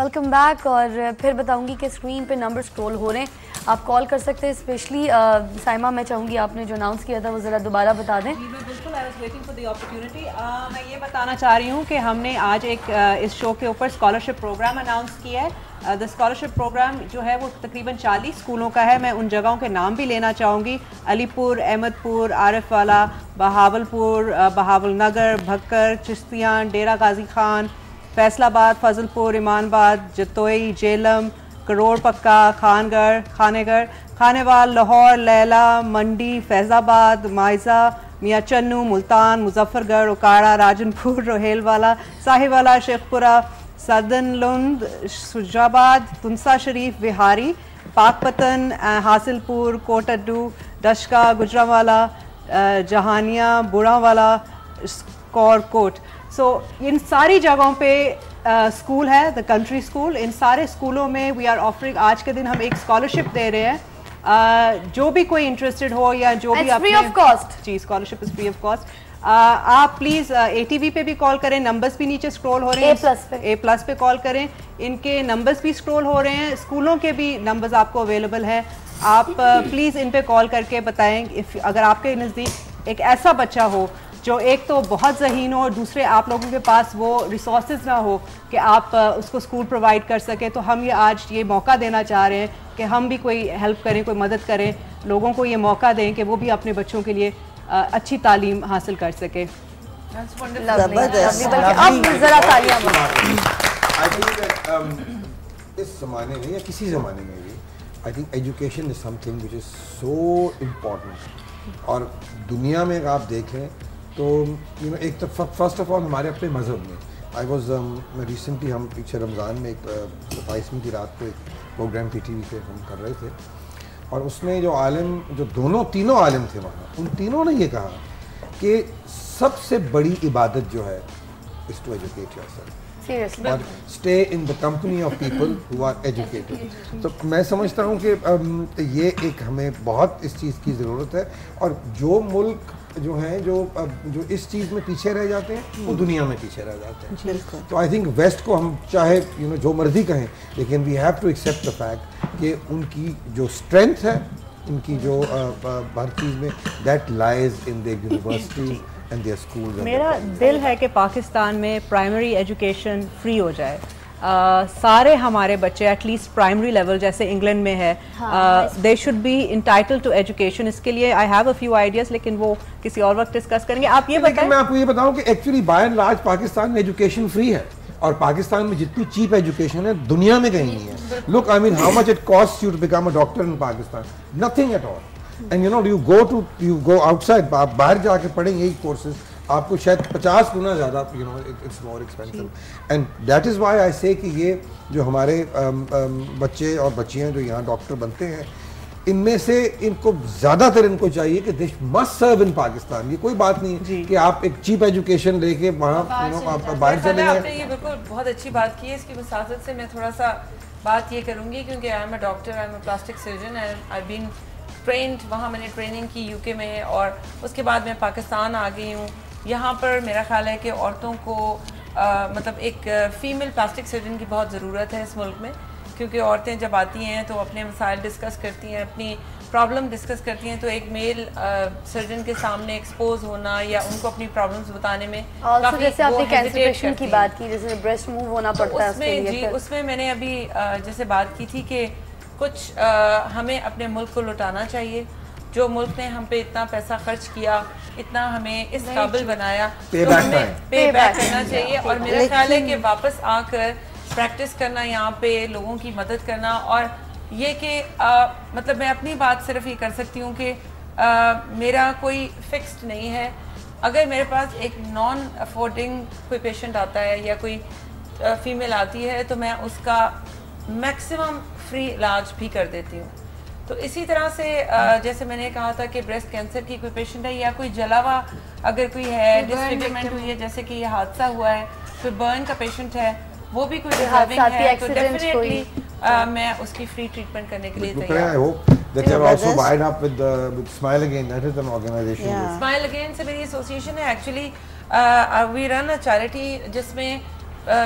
Welcome back. اور پھر بتاؤں گی کہ اسکرین پہ نمبر اسکرول ہو رہے ہیں, آپ کال کر سکتے ہیں. اسپیشلی سائمہ, میں چاہوں گی آپ نے جو اناؤنس کیا تھا وہ ذرا دوبارہ بتا دیں. جی میں بالکل, I was waiting for the opportunity. میں یہ بتانا چاہ رہی ہوں کہ ہم نے آج ایک اس شو کے اوپر اسکالرشپ پروگرام اناؤنس کیا ہے. دا اسکالرشپ پروگرام جو ہے وہ تقریباً 40 اسکولوں کا ہے. میں ان جگہوں کے نام بھی لینا چاہوں گی: علی پور, احمد پور, عارف والا, بہاول پور, بہاول نگر, بھکر, چشتیاں, ڈیرہ غازی خان, فیصل آباد, فضل پور, ایمان آباد, جتوئی, جیلم, کروڑ پکا, خان گڑھ, خانہ گڑھ, خانے وال, لاہور, لیلا, منڈی, فیض آباد, مائزہ, میاں چنو, ملتان, مظفر گڑھ, اکاڑا, راجن پور, روہیل والا, صاحب والا, شیخ پورہ, سدن لند, شجاباد, تنسا شریف, بہاری, پاک پتن, حاصل پور, کوٹ اڈو, ڈشکا, گجرانوالا, جہانیہ, بوڑھا والا, کور کوٹ. سو ان ساری جگہوں پہ اسکول ہے, دا کنٹری اسکول. ان سارے اسکولوں میں وی آر آفرنگ, آج کے دن ہم ایک اسکالرشپ دے رہے ہیں. جو بھی کوئی انٹرسٹڈ ہو یا جو بھی فری آف کاسٹ, جی scholarship is free of cost. آپ پلیز ATV پہ بھی کال کریں, نمبرز بھی نیچے اسکرول ہو رہے ہیں, A+ پہ کال کریں, ان کے نمبرز بھی اسکرول ہو رہے ہیں, اسکولوں کے بھی نمبرز آپ کو اویلیبل ہے. آپ پلیز ان پہ کال کر کے بتائیں اگر آپ کے نزدیک ایک ایسا بچہ ہو جو ایک تو بہت ذہین ہو اور دوسرے آپ لوگوں کے پاس وہ ریسورسز نہ ہو کہ آپ اس کو اسکول پرووائڈ کر سکیں, تو ہم یہ آج یہ موقع دینا چاہ رہے ہیں کہ ہم بھی کوئی ہیلپ کریں, کوئی مدد کریں, لوگوں کو یہ موقع دیں کہ وہ بھی اپنے بچوں کے لیے اچھی تعلیم حاصل کر سکے. اس زمانے میں یا کسی زمانے میں بھی I think education is some thing which is so important. اور دنیا میں اگر آپ دیکھیں تو ایک تو فرسٹ آف آل ہمارے اپنے مذہب میں میں ریسنٹلی ہم پیچھے رمضان میں ایک 27ویں کی رات کو ایک پروگرام PTV پہ ہم کر رہے تھے, اور اس میں جو عالم, جو تینوں عالم تھے وہاں, ان تینوں نے یہ کہا کہ سب سے بڑی عبادت جو ہے is to educate yourself. اور stay in the company of people who are educated. تو میں سمجھتا ہوں کہ یہ ایک ہمیں بہت اس چیز کی ضرورت ہے. اور جو ملک جو ہیں جو اس چیز میں پیچھے رہ جاتے ہیں وہ دنیا میں پیچھے رہ جاتے ہیں. تو آئی تھنک ویسٹ کو ہم چاہے جو مرضی کہیں, لیکن we have to accept the fact کہ ان کی جو اسٹرینتھ ہے, ان کی جو ہر چیز میں, that lies in their universities. میرا دل ہے کہ پاکستان میں پرائمری ایجوکیشن فری ہو جائے. سارے ہمارے بچے ایٹ لیسٹ پرائمری لیول جیسے انگلینڈ میں ہے, they should be entitled to education. اس کے لیے I have a few ideas, لیکن وہ کسی اور وقت ڈسکس کریں گے. آپ یہ بتائیں. میں آپ کو یہ بتاؤں کہ actually by and large Pakistan میں ایجوکیشن فری ہے, اور پاکستان میں جتنی چیپ ایجوکیشن ہے دنیا میں کہیں نہیں ہے. Look I mean how much it cost you to become a doctor in Pakistan? Nothing at all. And you go outside, آپ باہر جا کے پڑھیں یہی کورسز, آپ کو شاید 50 گنا زیادہ it's more expensive. And that is why I say کہ یہ جو ہمارے بچے اور بچیاں جو یہاں ڈاکٹر بنتے ہیں, ان میں سے ان کو زیادہ تر ان کو چاہیے کہ they must serve in Pakistan. یہ کوئی بات نہیں کہ آپ ایک چیپ ایجوکیشن لے کے وہاں باہر چلے گئے. آپ نے یہ بالکل بہت اچھی بات کی ہے. اس کی مساعدت سے میں تھوڑا سا بات یہ کروں گی, کیونکہ I am a doctor, I am a plastic surgeon, and I been trained, وہاں میں نے ٹریننگ کی UK میں, اور اس کے بعد میں پاکستان آ گئی ہوں. یہاں پر میرا خیال ہے کہ عورتوں کو مطلب ایک فیمیل پلاسٹک سرجن کی بہت ضرورت ہے اس ملک میں, کیونکہ عورتیں جب آتی ہیں تو اپنے مسائل ڈسکس کرتی ہیں, اپنی پرابلم ڈسکس کرتی ہیں, تو ایک میل سرجن کے سامنے ایکسپوز ہونا یا ان کو اپنی پرابلمس بتانے میں کافی, جیسے آپ نے کینسر کی بات کی, جیسے بریسٹ موو ہونا پڑتا ہے اس کے لیے. جی اس میں میں نے ابھی جیسے بات کی تھی کہ کچھ ہمیں اپنے ملک کو لوٹانا چاہیے. جو ملک نے ہم پہ اتنا پیسہ خرچ کیا, اتنا ہمیں اس قابل بنایا, تو ہمیں پے بیک کرنا چاہیے. اور میرا خیال ہے کہ واپس آ کر پریکٹس کرنا یہاں پہ, لوگوں کی مدد کرنا. اور یہ کہ مطلب میں اپنی بات صرف یہ کر سکتی ہوں کہ میرا کوئی فکسڈ نہیں ہے. اگر میرے پاس ایک نان افورڈنگ کوئی پیشنٹ آتا ہے یا کوئی فیمیل آتی ہے, تو میں اس کا میکسیمم فری علاج بھی کر دیتی ہوں. تو اسی طرح سے جیسے میں نے کہا تھا کہ بریسٹ کینسر کی کوئی پیشنٹ ہے, یا کوئی جلا ہوا اگر کوئی ہے, ڈسفیگرمنٹ ہوئی ہے جیسے کہ یہ حادثہ ہوا ہے, کوئی برن کا پیشنٹ ہے, وہ بھی کوئی ڈیزرونگ ہے, تو ڈیفینیٹلی میں اس کی فری ٹریٹمنٹ کرنے کے لیے تیار ہوں. That you have also wired up with Smile Again. That is an organization. Smile Again سے میری ایسوسیشن ہے. Actually we run a charity جس میں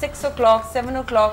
6 o'clock 7 o'clock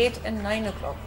8 and 9 o'clock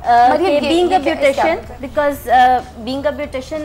being a beautician, because being a beautician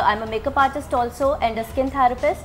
I'm a makeup artist also and a skin therapist।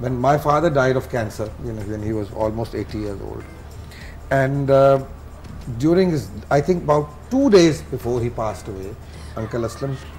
When my father died of cancer, when he was almost 80 years old, and during his, I think about 2 days before he passed away, Uncle Aslam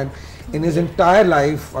and in his entire life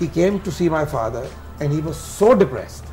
He came to see my father and he was so depressed,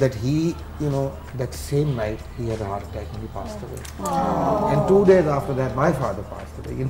that he, that same night he had a heart attack and he passed away. And 2 days after that my father passed away.